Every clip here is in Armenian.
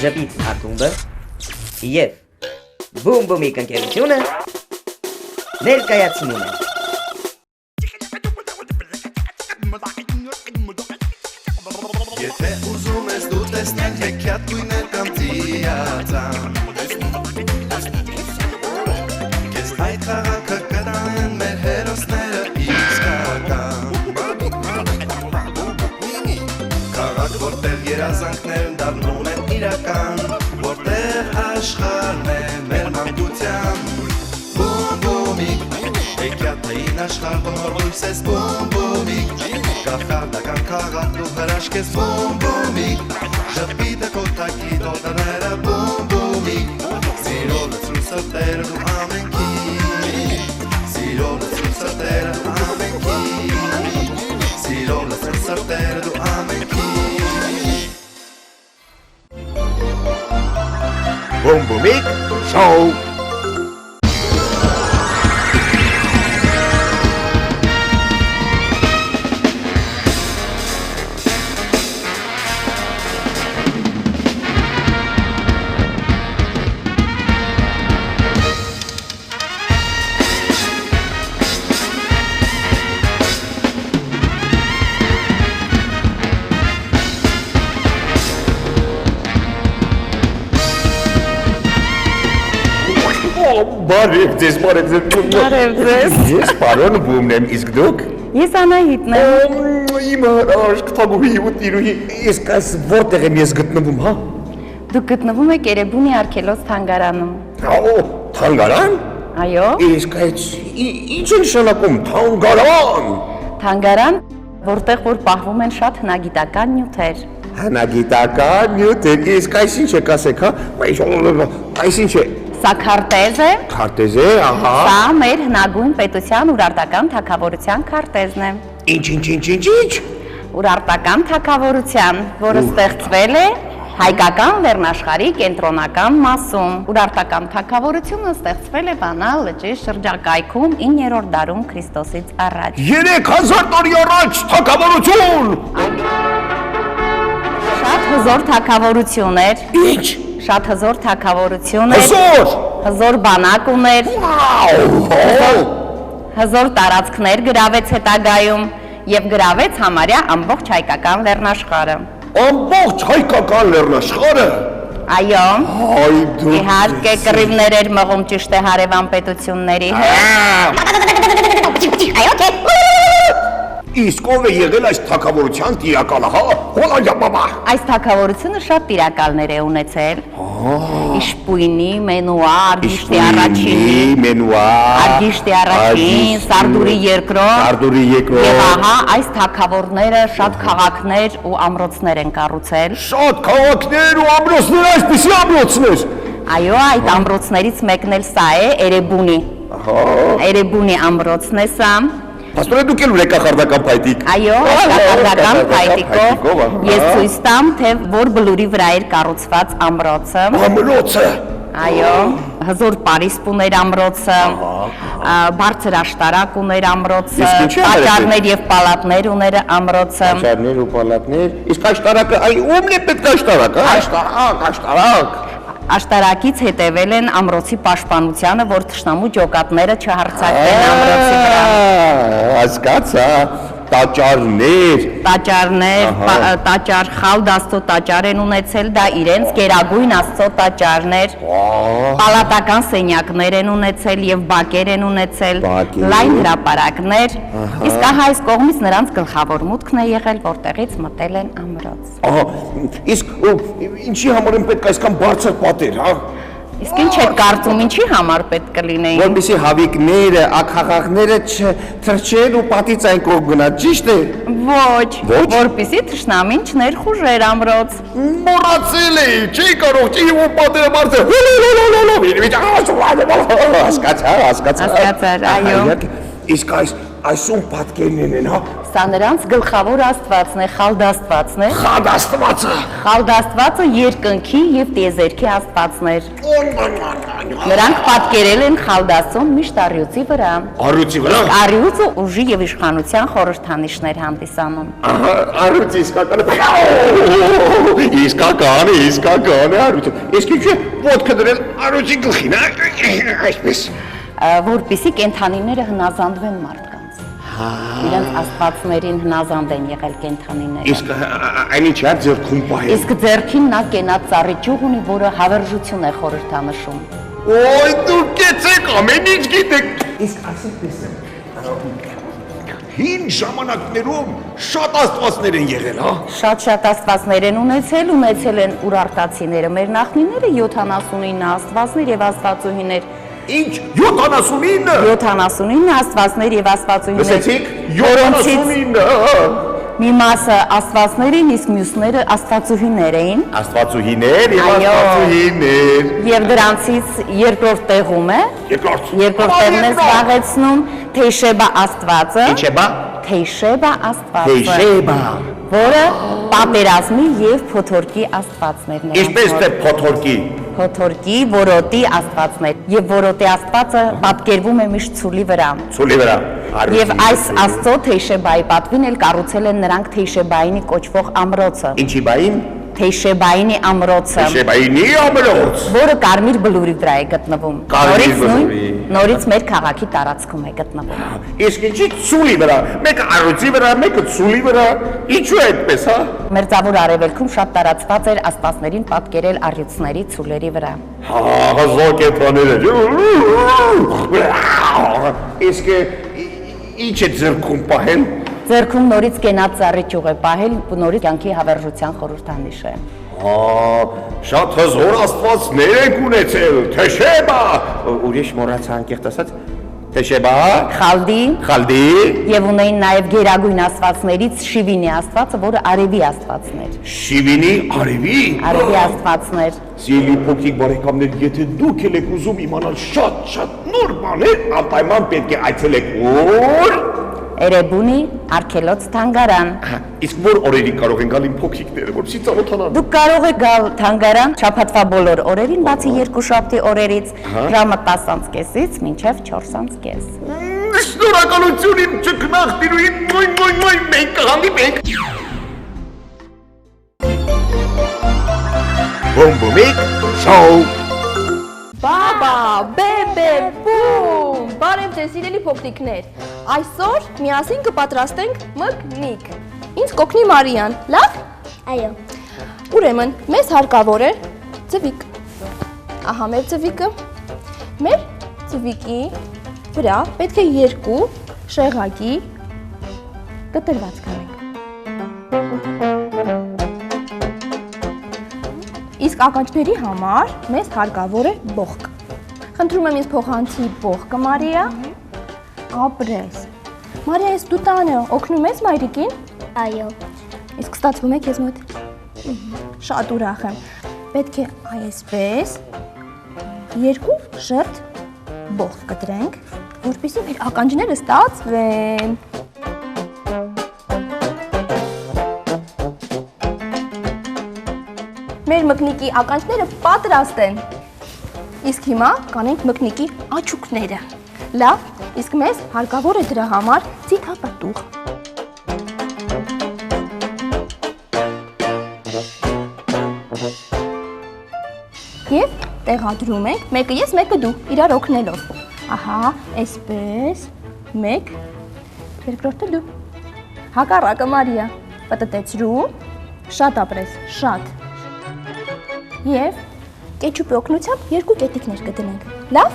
ժպիտ ակումբը և բումբումի կնկերությունը ներկայացնում է Եթե ուզում ես դու տեսնել հեքիաթ գույներ կամ ծիածան Կեզ այդ խաղաքը կտանեն մեր հերոսները իսկական Խաղաք որտեղ երազանքներն դառնում են իրական Որտեղ աշխարհն է մեր մանկության Բումբումիկ Հեքիաթային աշխարհ որ լույս ես բումբումիկ Կախարդական քաղաք ու հրաշք ես բումբումիկ Ժպիտը կոտակի տոտաները բումբումիկ Սիրո լծրու սրտերը դու ամենքի Սիրո լծրու սրտերը դու ամենքի Սիրո լծրու սրտերը դու ամենքի Բումբումիկ շոու Բարև ձեզ, բարև ձեզ։ Բարև ձեզ։ Ես պարոն Բումն եմ, իսկ դուք։ Ես Անահիտն եմ։ Իմ հրաշք թագուհի ու տիրուհի, իսկ այս որտեղ եմ ես գտնվում, հա։ Դուք գտնվում եք Էրեբունի արգելոց թանգարանում։ Օ, թանգարան։ Այո։ Իսկ այդ ինչ է նշանակում թանգարան։ Թանգարան, որտեղ որ պահվում են շատ հնագիտական նյութեր։ Հնագիտական նյութեր, իսկ այս ինչ եք ասեք, հա։ Այս ինչ է։ Սա քարտեզ է։ Քարտեզ է, ահա։ Սա մեր հնագույն պետության Ուրարտական թագավորության քարտեզն է։ Ինչ։ Ուրարտական թագավորության, որը ստեղծվել է հայկական լեռնաշխարհի կենտրոնական մասում։ Ուրարտական թագավորությունը ստեղծվել է Վանա լճի շրջակայքում 9-րդ դարում Քրիստոսից առաջ։ 3000 տարի առաջ թագավորություն։ Շատ հզոր թագավորություն էր։ Ինչ։ Շատ հզոր թագավորություն էր։ Հզոր բանակ ուներ։ Հզոր տարածքներ գրավեց հետագայում եւ գրավեց համարյա ամբողջ հայկական լեռնաշխարհը։ Ամբողջ հայկական լեռնաշխարհը։ Այո։ Այ դու։ Իհարկե կռիվներ էր մղում ճիշտ է հարևան պետությունների հետ։ Այո, Իսկ ով է եղել այս թագավորության տիրակալը, հա? Հոլանջապապա։ Այս թագավորությունը շատ տիրակալներ է ունեցել։ Իշպույնի, Մենուա, Արգիշտի առաջինի, Արգիշտի առաջին, Սարդուրի երկրորդ։ Եվ ահա այս թագավորները շատ քաղաքներ ու ամրոցներ են կառուցել։ Շատ քաղաքներ ու ամրոցներ, այսպիսի ամրոցներ։ Այո, այդ ամրոցներից մեկն էլ սա է, Էրեբունի։ Էրեբունի ամրոցն է սա։ Աստորե դուք էլ ուրեք կախարդական փայտիկ։ Այո, կախարդական փայտիկով ես ցույց տամ, թե որ բլուրի վրա էր կառուցված ամրոցը։ Ամրոցը։ Այո, հզոր պարիսպ ուներ ամրոցը, բարձր աշտարակ ուներ ամրոցը, տաճարներ եւ պալատներ ուներ ամրոցը։ Տաճարներ ու պալատներ։ Իսկ աշտարակը, այ ո՞մն է պետք աշտարակը։ Աշտարակ։ Աշտարակից հետևել են ամրոցի պաշտպանությանը, որ թշնամու ջոկատները չհարձակվեն ամրոցի վրա։ Հասկացա, տաճարներ, տաճար խալդ Աստծո տաճար են ունեցել, դա իրենց գերագույն Աստծո տաճարներ, պալատական սենյակներ են ունեցել եւ բակեր են ունեցել, լայն հրապարակներ, իսկ ահա այս կողմից նրանց գլխավոր մուտքն է եղել, որտեղից մտել են ամրոց։ ահա, իսկ ինչի համար են պետք այսքան բարձր պատեր, հա? Իսկ ինչ եք կարծում, ինչի համար պետք կլինեին։ Որպեսզի հավիկները, ակախաղները չթրջեն ու պատից այն կողմ գնա, ճիշտ է։ Ոչ, որպեսզի թշնամին չներխուժեր ամրոց։ Մոռացել էի, չի կարող ճի ու պատերը բարձր։ Հասկացա։ Հասկացար, այո։ Իսկ այսում պատկերն են, հա։ Սա նրանց գլխավոր աստվածն է, Խալդաստվածն է։ Խալդաստվածը։ Խալդաստվածը երկնքի եւ տիեզերքի աստվածներ։ Նրանք պատկերել են Խալդաստուն միշտ առյուծի վրա։ Առյուծի վրա։ Առյուծը ուժի եւ իշխանության խորհրդանիշներ հանդիսանում։ Ահա, առյուծը իսկական է։ Իսկական է առյուծը։ Իսկ ինչու ոտքը դրել առյուծի գլխին, այսպես։ Որպեսզի կենդանիները հնազանդվեն մարդկանց։ Իրենց աստվածներին հնազանդ են եղել կենդանիները։ Իսկ այնինչ է ձեռքում պահել։ Իսկ ձեռքին նա կենաց ծառի ճյուղ ունի, որը հավերժություն է խորհրդանշում։ Ոյ դուք կեցեք ամեն ինչ գիտեք։ Իսկ այսպես է։ Հին ժամանակներում շատ աստվածներ են եղել, հա։ Շատ աստվածներ են ունեցել են ուրարտացիները, մեր նախնիները 79 աստվածներ եւ աստվածուհիներ։ Ինչ 79 աստվածներ եւ աստվածուհիներ։ Լսեցիք 79 Մի մասը աստվածներ են, իսկ մյուսները աստվածուհիներ էին։ Աստվածուհիներ եւ աստվածուհիներ։ Եվ դրանցից երկրորդ տեղում է։ Երկրորդ տեղն է զբաղեցնում Թեյշեբա աստվածը։ Ինչ է բա։ Թեյշեբա աստվածը։ Թեյշեբա։ Որը պատերազմի եւ փոթորկի աստվածներն են։ Ինչպես թե փոթորկի։ Փոթորկի, որոտի աստվածներ։ Եվ որոտի աստվածը պատկերվում է միշտ ցուլի վրա։ Ցուլի վրա։ Եվ այս աստծո Թեյշեբայի պատվին էլ կառուցել են նրանք Թեյշեբայինի կոչվող ամրոցը։ Ինչի բային։ Թեյշեբայինի ամրոցը, Թեյշեբայինի ամրոց, որը Կարմիր բլուրի վրա է գտնվում։ Կարմիր բլուրի։ Նորից մեր քաղաքի տարածքում է գտնվում։ Իսկ ինչի ցուլի վրա, մեկը առյուծի վրա, մեկը ցուլի վրա, ինչու է այդպես, հա։ Մերձավոր Արևելքում շատ տարածված էր աստվածներին պատկերել առյուծների ցուլերի վրա։ Հազար կենդանիներ։ Իսկ ինչ է ձեռքում պահել։ Ձեռքում նորից կենաց ծառի ճյուղ է պահել, նորից կյանքի հավերժության խորհրդանիշ է։ Շատ հզոր աստվածներ եք ունեցել, Թեյշեբա։ Ուրիշ մոռացա անկեղծ ասած։ Թեյշեբա, Խալդի, եւ ունեին նաեւ գերագույն աստվածներից Շիվինի աստվածը, որը արևի աստվածն էր։ Շիվինի արևի աստվածներ։ Սիրելի փոքրիկ բարեկամներ, եթե դուք եք ուզում իմանալ շատ նոր բաներ, անպայման պետք է այցելեք ուր։ Էրեբունի արգելոց թանգարան։ Իսկ որ օրերի կարող են գալ իմ փոքրիկները, որպեսզի ծանոթանան։ Դուք կարող եք գալ թանգարան շաբաթվա բոլոր օրերին, բացի երկուշաբթի օրերից, ժամը 10:30-ից մինչև 4:30։ Շնորհակալություն իմ ճկնաղտիրուին, մենք կհանդիպենք։ Բոմբոմիկ շոու։ Բաբա, բեբե, բում, բարև ձեզ սիրելի փոքրիկներ, այսօր միասին կպատրաստենք մկնիկ, ինձ կօգնի Մարիան, լավ? Այո։ Ուրեմն, մեզ հարկավոր է ձվիկ, ահա մեր ձվիկը, մեր ձվիկի վրա պետք է երկու շեղագի կտրված կանենք։ Իսկ ականջների համար մեզ հարկավոր է բողկ։ Խնդրում եմ ինձ փոխանցի բողկը, Մարիա։ Ապրես։ Մարիա, ես դու տանը օգնում ես մայրիկին։ Այո։ Իսկ ստացվում է քեզ մոտ։ Շատ ուրախ եմ։ Պետք է այսպես երկու շերտ բողկ կտրենք, որպեսզի մեր ականջները ստացվեն։ Մեր մկնիկի ականջները պատրաստ են։ Իսկ հիմա կանենք մկնիկի աչուկները։ Լավ, իսկ մեզ հարկավոր է դրա համար ձիթապտուղ։ Եվ տեղադրում ենք, մեկը ես, մեկը դու, իրար օգնելով։ Ահա, այսպես, մեկ, երկրորդը դու։ Հակառակը, Մարիա, պտտեցրու, շատ ապրես, շատ։ Եվ կեչուպի օգնությամբ երկու կետիկներ կդնենք։ Լավ,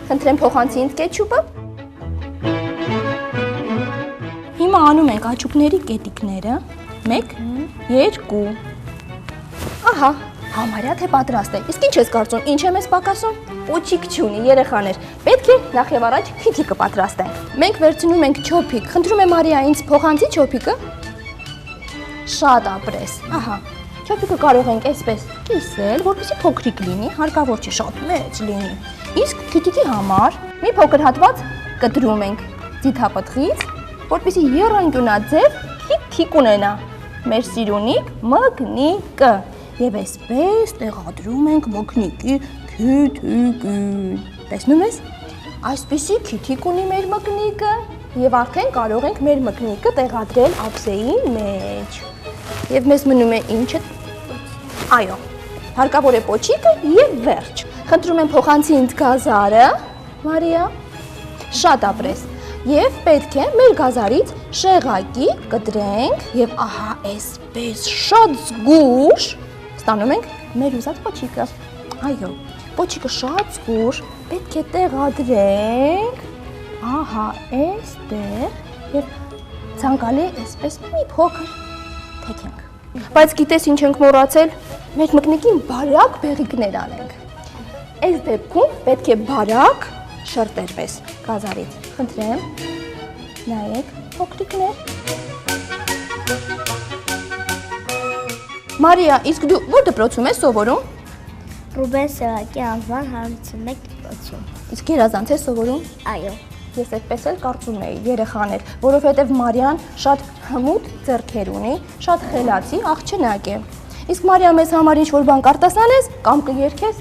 խնդրեմ փոխանցի ինձ կեչուպը։ Հիմա անում ենք աչուկների կետիկները, 1, 2։ Ահա, համարյա թե պատրաստ է։ Իսկ ինչ ես կարծում, ինչ եմ ես պակասում։ Պոչիկ չունի, երեխաներ։ Պետք է նախ եւ առաջ փիթիկը պատրաստենք։ Մենք վերցնում ենք չոփիկ։ Խնդրում եմ Մարիա, ինձ փոխանցի չոփիկը։ Շատ ապրես։ Ահա։ Չոփիկը կարող ենք այսպես կիսել, որպեսզի փոքրիկ լինի, հարկավոր չի շատ մեծ լինի։ Իսկ փիթիկի համար մի փոքր հատված կտրում ենք։ ձիթապտղից, որպեսզի եռանկյունաձև թիկ ունենա մեր սիրունիկ մկնիկը։ Եվ այսպես տեղադրում ենք մկնիկի քիթիկին։ Տեսնում ես, այսպիսի քիթիկ ունի մեր մկնիկը եւ արդեն կարող ենք մեր մկնիկը տեղադրել ափսեի մեջ։ Եվ մեզ մնում է ինչը։ Այո, հարկավոր է պոչիկը եւ վերջ։ Խնդրում եմ փոխանցի ինձ գազարը, Մարիա, շատ ապրես։ Եվ պետք է մեր գազարից շեղակի կտրենք եւ ահա այսպես շատ զգուշ ստանում ենք մեր ուզած պոչիկը։ Այո, պոչիկը շատ զգուշ պետք է տեղադրենք ահա այստեղ եւ ցանկալի է այսպես մի փոքր թեքենք։ Բայց գիտես ինչ ենք մոռացել։ Մեր մկնիկին բարակ բեղիկներ անենք։ Այս դեպքում պետք է բարակ շրտեր պես գազարից։ Խնդրեմ, նայեք փոքրիկներ։ Մարիա, իսկ դու որ դպրոցում ես սովորում։ Ռուբեն Սևակի անվան 151 դպրոցում։ Իսկ երազանց ես սովորում։ Այո։ Ես այդպես էլ կարծում էի, երեխաներ, որովհետև Մարիան շատ հմուտ ձեռքեր ունի, շատ խելացի աղջնակ է։ Իսկ Մարիա մեզ համար ինչ-որ բան կարտասանես կամ կերքես։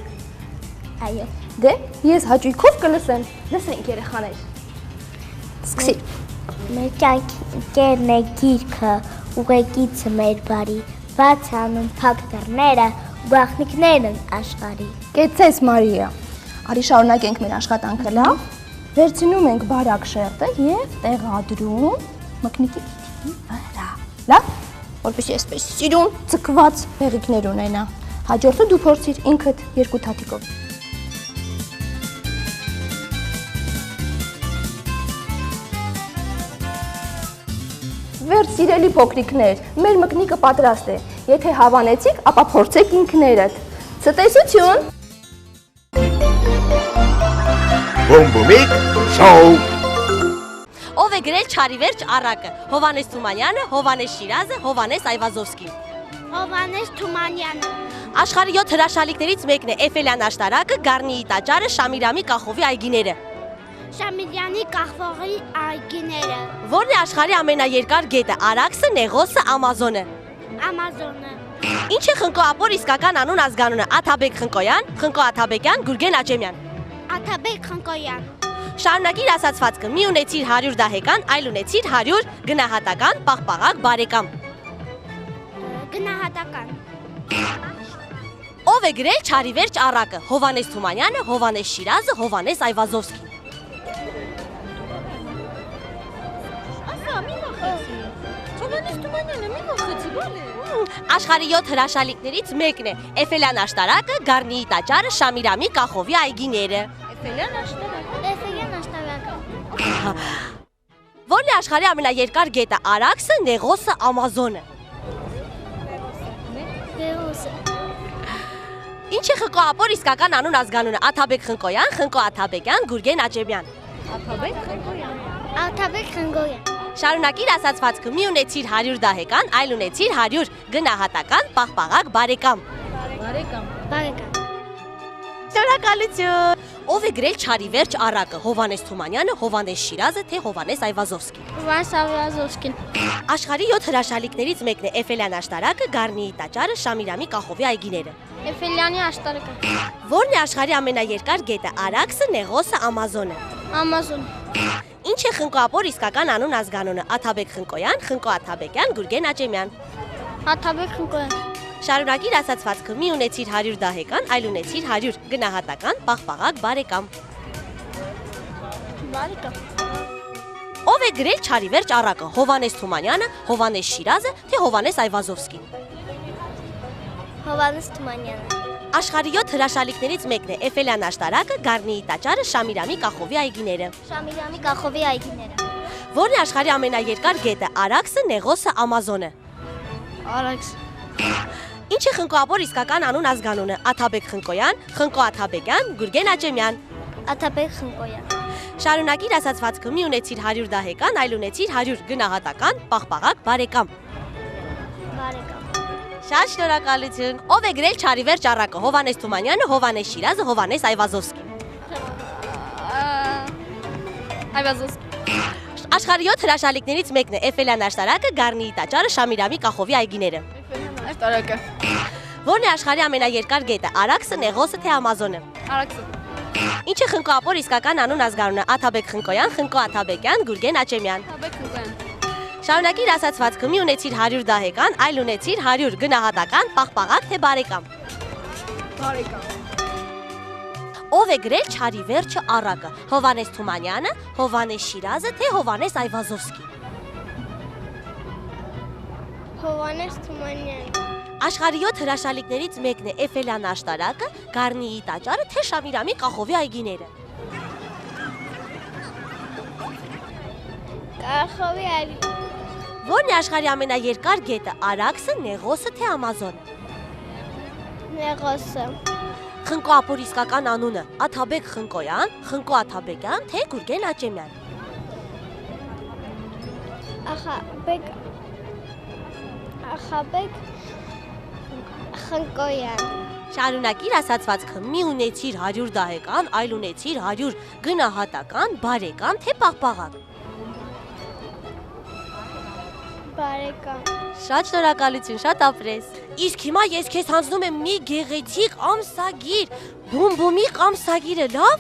Այո։ Դե, ես հաճույքով կլսեմ։ Լսենք երեխաներ։ Սկսի։ Մեր կյանքերն է գիրքը, ուղեկիցը մեր բարի, բաց անում փակ դռները, բախնիկներն են աշխարհի։ Կեցես Մարիա։ Արի շարունակենք մեր աշխատանքը, լավ։ Վերցնում ենք բարակ շերտը եւ տեղադրում մկնիկի քիթի վրա։ Լավ, որպեսզի այսպես սիրուն ցկված բեղիկներ ունենա։ Հաջորդը դու փորձիր ինքդ երկու թաթիկով։ Վերջ սիրելի փոքրիկներ, մեր մկնիկը պատրաստ է։ Եթե հավանեցիք, ապա փորձեք ինքներդ։ Ցտեսություն։ Բոմբոմիկ շոու։ Ով է գրել Չարիվերջ առակը։ Հովանես Թումանյանը, Հովանես Շիրազը, Հովանես Այվազովսկին։ Հովանես Թումանյանը։ Աշխարհի 7 հրաշալիքներից մեկն է Էֆելյան աշտարակը, Գառնիի տաճարը, Շամիրամի կախովի այգիները։ Շամիրյանի կախվողի այգիները։ Որն է աշխարհի ամենաերկար գետը՝ Արաքսը, Նեղոսը, Ամազոնը։ Ամազոնը։ Ինչ է Խնկո Ապոր իսկական անուն ազգանունը՝ Աթաբեկ Խնկոյան, Խնկո Աթաբեկյան, Գուրգեն Աճեմյան։ Աթաբեկ Խնկոյան։ Շարունակիր ասացվածքը՝ մի ունեցիր 100 դահեկան, այլ ունեցիր 100 գնահատական, պաղպաղակ, բարեկամ։ Գնահատական։ Ով է գրել Չարիվերջ առակը։ Հովանես Թումանյանը, Հովանես Շիրազը, Հովանես Այվազովսկին։ Աշխարհի 7 հրաշալիքներից մեկն է Էֆելյան աշտարակը, Գառնիի տաճարը, Շամիրամի կախովի այգիները։ Էֆելյան աշտարակը։ Որն է աշխարհի ամենաերկար գետը՝ Արաքսը, Նեղոսը, Ամազոնը։ Նեղոսը։ Ինչ է Խնկո Ապոր իսկական անուն ազգանունը՝ Աթաբեկ Խնկոյան, Խնկո Աթաբեկյան, Գուրգեն Աճեմյան։ Աթաբեկ Խնկոյան։ Շարունակիր ասացվածքը՝ մի ունեցիր 100 դահեկան, այլ ունեցիր 100 գնահատական, պաղպաղակ, բարեկամ։ Բարեկամ։ Շնորհակալություն։ Ով է գրել Չարիվերջ առակը։ Հովանես Թումանյանը, Հովանես Շիրազը, թե Հովանես Այվազովսկին։ Հովանես Այվազովսկին։ Աշխարհի 7 հրաշալիքներից մեկն է Էֆելյան աշտարակը, Գառնիի տաճարը, Շամիրամի կախովի այգիները։ Էֆելյանի աշտարակը։ Որն է աշխարհի ամենաերկար գետը՝ Արաքսը, Նեղոսը, Ամազոնը։ Ամազոն։ Ինչ է Խնկո Ապոր իսկական անուն ազգանունը՝ Աթաբեկ Խնկոյան, Խնկո Աթաբեկյան, Գուրգեն Աճեմյան։ Աթաբեկ Խնկոյան։ Շարունակիր ասացվածքը՝ մի ունեցիր 100 դահեկան, այլ ունեցիր 100 գնահատական, պաղպաղակ, բարեկամ։ Բարեկամ։ Ով է գրել Չարիվերջ առակը։ Հովանես Թումանյանը, Հովանես Շիրազը, թե Հովանես Այվազովսկին։ Հովանես Թումանյանը։ Աշխարհի 7 հրաշալիքներից մեկն է Էֆելյան աշտարակը, Գառնիի տաճարը, Շամիրամի կախովի այգիները։ Շամիրամի կախովի այգիները։ Որն է աշխարհի ամենաերկար գետը՝ Արաքսը, Նեղոսը, Ամազոնը։ Արաքս։ Ինչ է Խնկո Ապոր իսկական անուն ազգանունը՝ Աթաբեկ Խնկոյան, Խնկո Աթաբեկյան, Գուրգեն Աճեմյան։ Աթաբեկ Խնկոյան։ Շարունակիր ասացվածքը՝ մի ունեցիր 100 դահեկան, այլ ունեցիր 100 գնահատական, պաղպաղակ, բարեկամ։ Բարեկամ։ Շատ շնորհակալություն։ Ով է գրել Չարիվերջ առակը։ Հովանես Թումանյանը, Հովանես Շիրազը, Հովանես Այվազովսկին։ Այվազովսկին։ Աշխարհի 7 հրաշալիքներից մեկն է Էֆելյան աշտարակը, Գառնիի տաճարը, Շամիրամի կախովի այգիները։ Աշտարակը։ Որն է աշխարհի ամենաերկար գետը, Արաքսը, Նեղոսը թե Ամազոնը։ Արաքսը։ Ինչ է Խնկո Ապոր իսկական անուն ազգանունը՝ Աթաբեկ Խնկոյան, Խնկո Աթաբեկյան, Գուրգեն Աչեմյան։ Աթաբեկ Խնկոյան։ Շարունակիր ասացվածքը՝ մի ունեցիր 100 դահեկան, այլ ունեցիր 100 գնահատական, պաղպաղակ թե բարեկամ։ Բարեկամ։ Ով է գրել Չարի վերջը առակը՝ Հովանես Թումանյանը, Հովանես Շիրազը թե Հովանես Այվազովսկի։ Հովանես Թումանյան։ Աշխարհի 7 հրաշալիքներից մեկն է Էֆելյան աշտարակը, Գառնիի տաճարը թե Շամիրամի կախովի այգիները։ Կախովի այգի։ Որն է աշխարհի ամենաերկար գետը՝ Արաքսը, Նեղոսը թե Ամազոնը։ Նեղոսը։ Խնկո Ապոր իսկական անունը՝ Աթաբեկ Խնկոյան, Խնկո Աթաբեկյան թե Գուրգեն Աչեմյան։ Ախաբեկ Խնկոյան։ Շարունակիր ասացվածքը՝ մի ունեցիր 100 դահեկան, այլ ունեցիր 100 գնահատական, բարեկամ թե պաղպաղակ։ Բարեկամ։ Շատ շնորհակալություն, շատ ապրես։ Իսկ հիմա ես քեզ հանձնում եմ մի գեղեցիկ ամսագիր, բումբումիկ ամսագիրը, լավ։